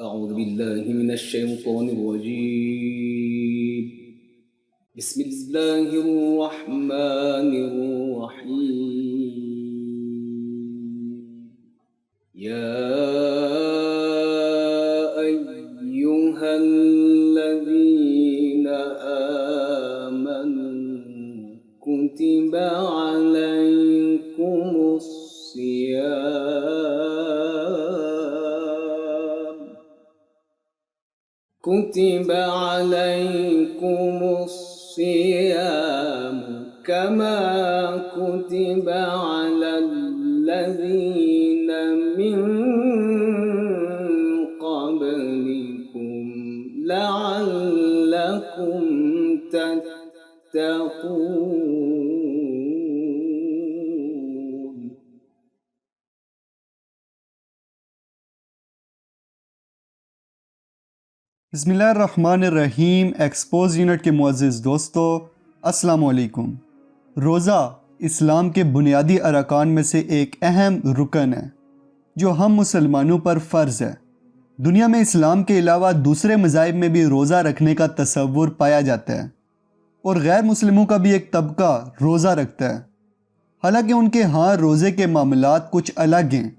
أعوذ بالله من الشيطان الرجيم. بسم الله الرحمن الرحيم. يا أيها الذين آمنوا كتب عليكم الصيام كما كتب على الذين من قبلكم لعلكم تتقون. بسم اللہ الرحمن الرحیم. ایکسپوز یونٹ کے معزز دوستو، السلام علیکم. روزہ اسلام کے بنیادی ارکان میں سے ایک اہم رکن ہے جو ہم مسلمانوں پر فرض ہے. دنیا میں اسلام کے علاوہ دوسرے مذاہب میں بھی روزہ رکھنے کا تصور پایا جاتا ہے، اور غیر مسلموں کا بھی ایک طبقہ روزہ رکھتا ہے. حالانکہ ان کے ہاں روزے کے معاملات کچھ الگ ہیں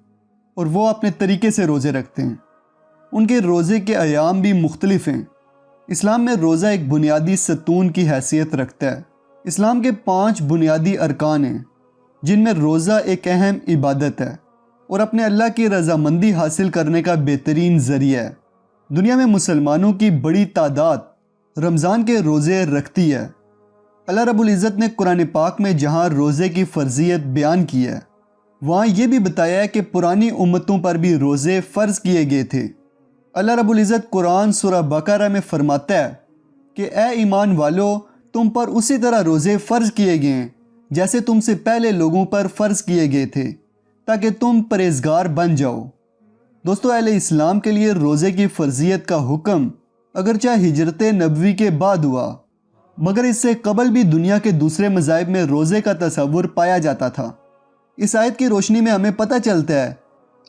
اور وہ اپنے طریقے سے روزے رکھتے ہیں. ان کے روزے کے ایام بھی مختلف ہیں. اسلام میں روزہ ایک بنیادی ستون کی حیثیت رکھتا ہے. اسلام کے 5 بنیادی ارکان ہیں جن میں روزہ ایک اہم عبادت ہے اور اپنے اللہ کی رضامندی حاصل کرنے کا بہترین ذریعہ ہے. دنیا میں مسلمانوں کی بڑی تعداد رمضان کے روزے رکھتی ہے. اللہ رب العزت نے قرآن پاک میں جہاں روزے کی فرضیت بیان کی ہے، وہاں یہ بھی بتایا ہے کہ پرانی امتوں پر بھی روزے فرض کیے گئے تھے. اللہ رب العزت قرآن سورہ بقرہ میں فرماتا ہے کہ اے ایمان والو، تم پر اسی طرح روزے فرض کیے گئے ہیں جیسے تم سے پہلے لوگوں پر فرض کیے گئے تھے، تاکہ تم پرہیزگار بن جاؤ. دوستو، اہل اسلام کے لیے روزے کی فرضیت کا حکم اگرچہ ہجرت نبوی کے بعد ہوا، مگر اس سے قبل بھی دنیا کے دوسرے مذاہب میں روزے کا تصور پایا جاتا تھا. اس آیت کی روشنی میں ہمیں پتہ چلتا ہے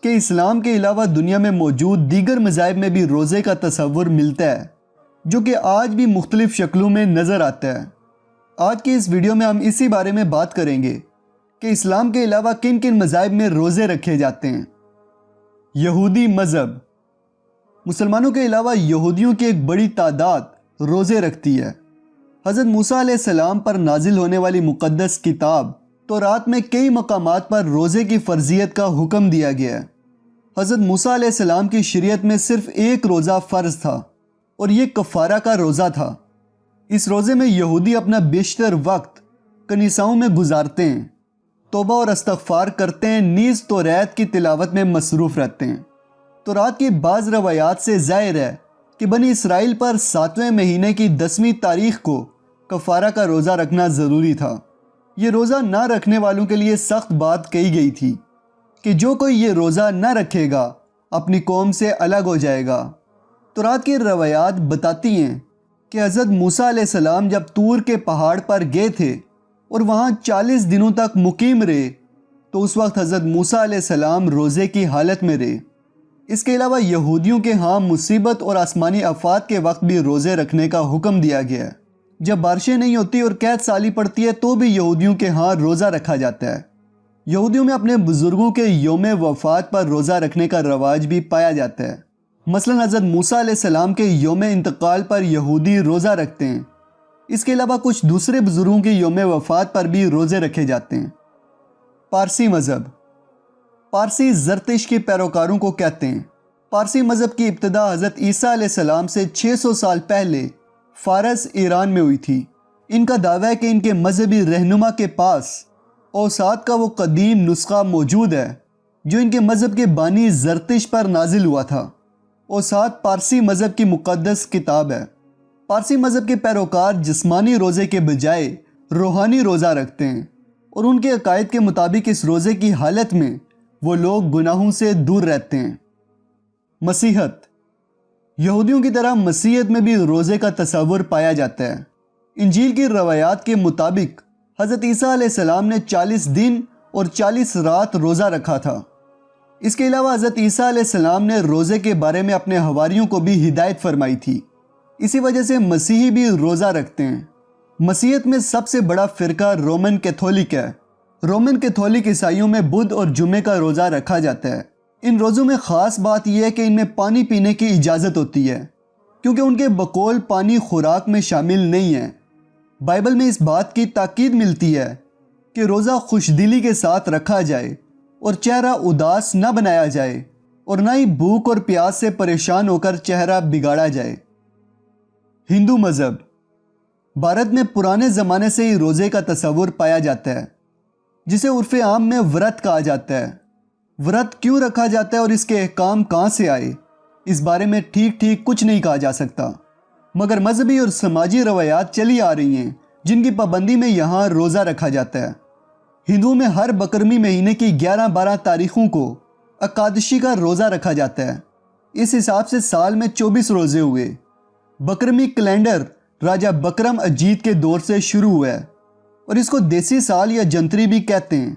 کہ اسلام کے علاوہ دنیا میں موجود دیگر مذاہب میں بھی روزے کا تصور ملتا ہے، جو کہ آج بھی مختلف شکلوں میں نظر آتا ہے. آج کی اس ویڈیو میں ہم اسی بارے میں بات کریں گے کہ اسلام کے علاوہ کن کن مذاہب میں روزے رکھے جاتے ہیں. یہودی مذہب. مسلمانوں کے علاوہ یہودیوں کی ایک بڑی تعداد روزے رکھتی ہے. حضرت موسیٰ علیہ السلام پر نازل ہونے والی مقدس کتاب تورات میں کئی مقامات پر روزے کی فرضیت کا حکم دیا گیا ہے. حضرت موسیٰ علیہ السلام کی شریعت میں صرف ایک روزہ فرض تھا اور یہ کفارہ کا روزہ تھا. اس روزے میں یہودی اپنا بیشتر وقت کنیساؤں میں گزارتے ہیں، توبہ اور استغفار کرتے ہیں، نیز توریت کی تلاوت میں مصروف رہتے ہیں. تورات کی بعض روایات سے ظاہر ہے کہ بنی اسرائیل پر 7ویں مہینے کی 10ویں تاریخ کو کفارہ کا روزہ رکھنا ضروری تھا. یہ روزہ نہ رکھنے والوں کے لیے سخت بات کہی گئی تھی کہ جو کوئی یہ روزہ نہ رکھے گا اپنی قوم سے الگ ہو جائے گا. تورات کی روایات بتاتی ہیں کہ حضرت موسیٰ علیہ السلام جب طور کے پہاڑ پر گئے تھے اور وہاں 40 دنوں تک مقیم رہے تو اس وقت حضرت موسیٰ علیہ السلام روزے کی حالت میں رہے. اس کے علاوہ یہودیوں کے ہاں مصیبت اور آسمانی آفات کے وقت بھی روزے رکھنے کا حکم دیا گیا ہے. جب بارشیں نہیں ہوتی اور قحط سالی پڑتی ہے تو بھی یہودیوں کے ہاں روزہ رکھا جاتا ہے. یہودیوں میں اپنے بزرگوں کے یوم وفات پر روزہ رکھنے کا رواج بھی پایا جاتا ہے. مثلا حضرت موسیٰ علیہ السلام کے یوم انتقال پر یہودی روزہ رکھتے ہیں. اس کے علاوہ کچھ دوسرے بزرگوں کے یوم وفات پر بھی روزے رکھے جاتے ہیں. پارسی مذہب. پارسی زرتش کے پیروکاروں کو کہتے ہیں. پارسی مذہب کی ابتدا حضرت عیسیٰ علیہ السلام سے 600 سال پہلے فارس ایران میں ہوئی تھی. ان کا دعویٰ ہے کہ ان کے مذہبی رہنما کے پاس اوساط کا وہ قدیم نسخہ موجود ہے جو ان کے مذہب کے بانی زرتش پر نازل ہوا تھا. اوساط پارسی مذہب کی مقدس کتاب ہے. پارسی مذہب کے پیروکار جسمانی روزے کے بجائے روحانی روزہ رکھتے ہیں اور ان کے عقائد کے مطابق اس روزے کی حالت میں وہ لوگ گناہوں سے دور رہتے ہیں. مسیحت. یہودیوں کی طرح مسیحیت میں بھی روزے کا تصور پایا جاتا ہے. انجیل کی روایات کے مطابق حضرت عیسیٰ علیہ السلام نے 40 دن اور 40 رات روزہ رکھا تھا. اس کے علاوہ حضرت عیسیٰ علیہ السلام نے روزے کے بارے میں اپنے حواریوں کو بھی ہدایت فرمائی تھی۔ اسی وجہ سے مسیحی بھی روزہ رکھتے ہیں۔ مسیحیت میں سب سے بڑا فرقہ رومن کیتھولک ہے۔ رومن کیتھولک عیسائیوں میں بدھ اور جمعے کا روزہ رکھا جاتا ہے۔ ان روزوں میں خاص بات یہ ہے کہ ان میں پانی پینے کی اجازت ہوتی ہے، کیونکہ ان کے بقول پانی خوراک میں شامل نہیں ہے۔ بائبل میں اس بات کی تاکید ملتی ہے کہ روزہ خوش دلی کے ساتھ رکھا جائے اور چہرہ اداس نہ بنایا جائے، اور نہ ہی بھوک اور پیاس سے پریشان ہو کر چہرہ بگاڑا جائے۔ ہندو مذہب۔ بھارت میں پرانے زمانے سے ہی روزے کا تصور پایا جاتا ہے، جسے عرف عام میں ورت کہا جاتا ہے۔ ورت کیوں رکھا جاتا ہے اور اس کے احکام کہاں سے آئے، اس بارے میں ٹھیک کچھ نہیں کہا جا سکتا، مگر مذہبی اور سماجی روایات چلی آ رہی ہیں جن کی پابندی میں یہاں روزہ رکھا جاتا ہے۔ ہندوؤں میں ہر بکرمی مہینے کی 11-12 تاریخوں کو اکادشی کا روزہ رکھا جاتا ہے۔ اس حساب سے سال میں 24 روزے ہوئے۔ بکرمی کیلنڈر راجہ بکرم اجیت کے دور سے شروع ہوا ہے، اور اس کو دیسی سال یا جنتری بھی کہتے ہیں۔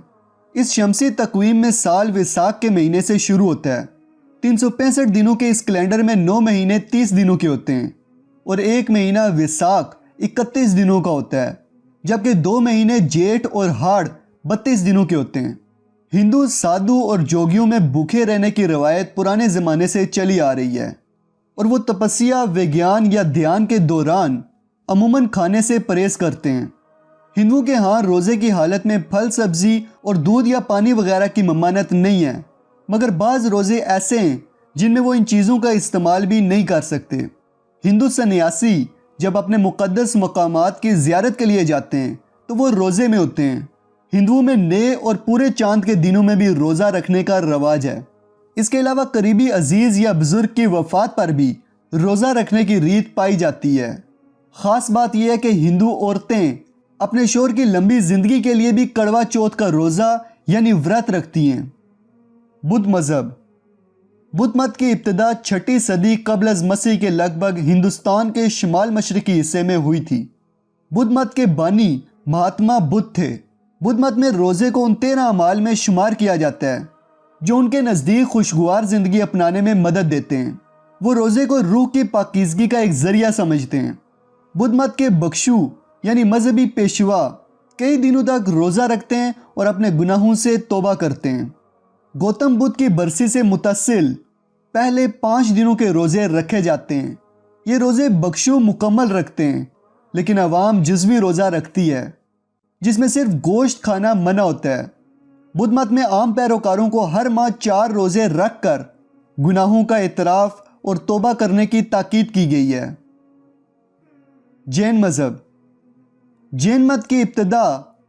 اس شمسی تقویم میں سال ویساکھ کے مہینے سے شروع ہوتا ہے۔ 365 دنوں کے اس کیلنڈر میں 9 مہینے 30 دنوں کے ہوتے ہیں، اور ایک مہینہ ویساکھ 31 دنوں کا ہوتا ہے، جبکہ 2 مہینے جیٹھ اور ہاڑ 32 دنوں کے ہوتے ہیں۔ ہندو سادھو اور جوگیوں میں بھوکے رہنے کی روایت پرانے زمانے سے چلی آ رہی ہے، اور وہ تپسیا، ویگیان یا دھیان کے دوران عموماً کھانے سے پرہیز کرتے ہیں۔ ہندوؤں کے ہاں روزے کی حالت میں پھل سبزی اور دودھ یا پانی وغیرہ کی ممانعت نہیں ہے، مگر بعض روزے ایسے ہیں جن میں وہ ان چیزوں کا استعمال بھی نہیں کر سکتے۔ ہندو سنیاسی جب اپنے مقدس مقامات کی زیارت کے لیے جاتے ہیں تو وہ روزے میں ہوتے ہیں۔ ہندوؤں میں نئے اور پورے چاند کے دنوں میں بھی روزہ رکھنے کا رواج ہے۔ اس کے علاوہ قریبی عزیز یا بزرگ کی وفات پر بھی روزہ رکھنے کی ریت پائی جاتی ہے۔ خاص بات یہ ہے کہ ہندو عورتیں اپنے شوہر کی لمبی زندگی کے لیے بھی کڑوا چوتھ کا روزہ یعنی ورت رکھتی ہیں۔ بدھ مذہب۔ بدھ مت کی ابتدا 6 صدی قبل از مسیح کے لگ بھگ ہندوستان کے شمال مشرقی حصے میں ہوئی تھی۔ بدھ مت کے بانی مہاتما بدھ تھے۔ بدھ مت میں روزے کو ان 13 اعمال میں شمار کیا جاتا ہے جو ان کے نزدیک خوشگوار زندگی اپنانے میں مدد دیتے ہیں۔ وہ روزے کو روح کی پاکیزگی کا ایک ذریعہ سمجھتے ہیں۔ بدھ مت کے بخشو یعنی مذہبی پیشوا کئی دنوں تک روزہ رکھتے ہیں اور اپنے گناہوں سے توبہ کرتے ہیں۔ گوتم بدھ کی برسی سے متصل پہلے 5 دنوں کے روزے رکھے جاتے ہیں۔ یہ روزے بخشو مکمل رکھتے ہیں، لیکن عوام جزوی روزہ رکھتی ہے جس میں صرف گوشت کھانا منع ہوتا ہے۔ بدھ مت میں عام پیروکاروں کو ہر ماہ 4 روزے رکھ کر گناہوں کا اعتراف اور توبہ کرنے کی تاکید کی گئی ہے۔ جین مذہب۔ جین مت کی ابتدا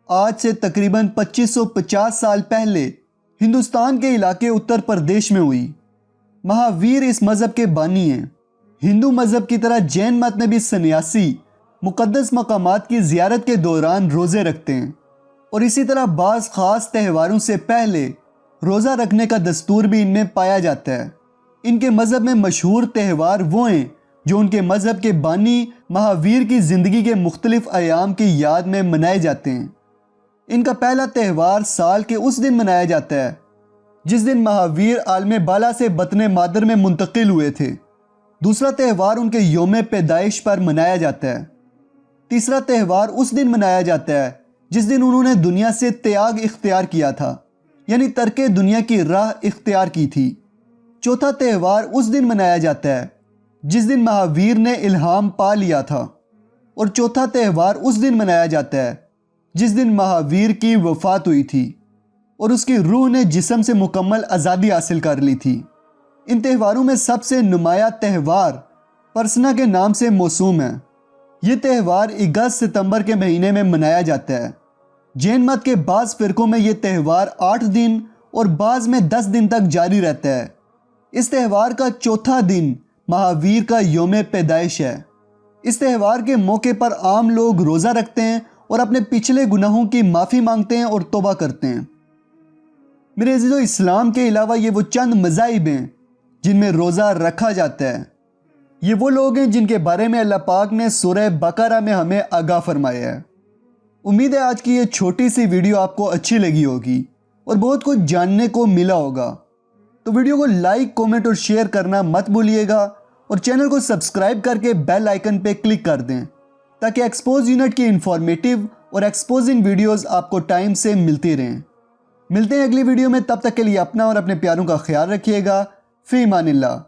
آج سے تقریباً 2550 سال پہلے ہندوستان کے علاقے اتر پردیش میں ہوئی۔ مہاویر اس مذہب کے بانی ہیں۔ ہندو مذہب کی طرح جین مت میں بھی سنیاسی مقدس مقامات کی زیارت کے دوران روزے رکھتے ہیں، اور اسی طرح بعض خاص تہواروں سے پہلے روزہ رکھنے کا دستور بھی ان میں پایا جاتا ہے۔ ان کے مذہب میں مشہور تہوار وہ ہیں جو ان کے مذہب کے بانی مہاویر کی زندگی کے مختلف ایام کی یاد میں منائے جاتے ہیں۔ ان کا پہلا تہوار سال کے اس دن منایا جاتا ہے جس دن مہاویر عالم بالا سے بطن مادر میں منتقل ہوئے تھے۔ دوسرا تہوار ان کے یوم پیدائش پر منایا جاتا ہے۔ تیسرا تہوار اس دن منایا جاتا ہے جس دن انہوں نے دنیا سے تیاگ اختیار کیا تھا، یعنی ترک دنیا کی راہ اختیار کی تھی۔ چوتھا تہوار اس دن منایا جاتا ہے جس دن مہاویر نے الہام پا لیا تھا، اور چوتھا تہوار اس دن منایا جاتا ہے جس دن مہاویر کی وفات ہوئی تھی اور اس کی روح نے جسم سے مکمل آزادی حاصل کر لی تھی۔ ان تہواروں میں سب سے نمایاں تہوار پرسنا کے نام سے موسوم ہے۔ یہ تہوار اگست ستمبر کے مہینے میں منایا جاتا ہے۔ جین مت کے بعض فرقوں میں یہ تہوار 8 دن اور بعض میں 10 دن تک جاری رہتا ہے۔ اس تہوار کا چوتھا دن مہاویر کا یوم پیدائش ہے۔ اس تہوار کے موقع پر عام لوگ روزہ رکھتے ہیں اور اپنے پچھلے گناہوں کی معافی مانگتے ہیں اور توبہ کرتے ہیں۔ میرے عزیزو، اسلام کے علاوہ یہ وہ چند مذاہب ہیں جن میں روزہ رکھا جاتا ہے۔ یہ وہ لوگ ہیں جن کے بارے میں اللہ پاک نے سورہ بقرہ میں ہمیں آگاہ فرمایا ہے۔ امید ہے آج کی یہ چھوٹی سی ویڈیو آپ کو اچھی لگی ہوگی اور بہت کچھ جاننے کو ملا ہوگا۔ تو ویڈیو کو لائک کومنٹ اور شیئر کرنا مت بھولیے گا، اور چینل کو سبسکرائب کر کے بیل آئیکن پہ کلک کر دیں تاکہ ایکسپوز یونٹ کی انفارمیٹیو اور ایکسپوزنگ ویڈیوز آپ کو ٹائم سے ملتی رہیں۔ ملتے ہیں اگلی ویڈیو میں، تب تک کے لیے اپنا اور اپنے پیاروں کا خیال رکھیے گا۔ فی امان اللہ۔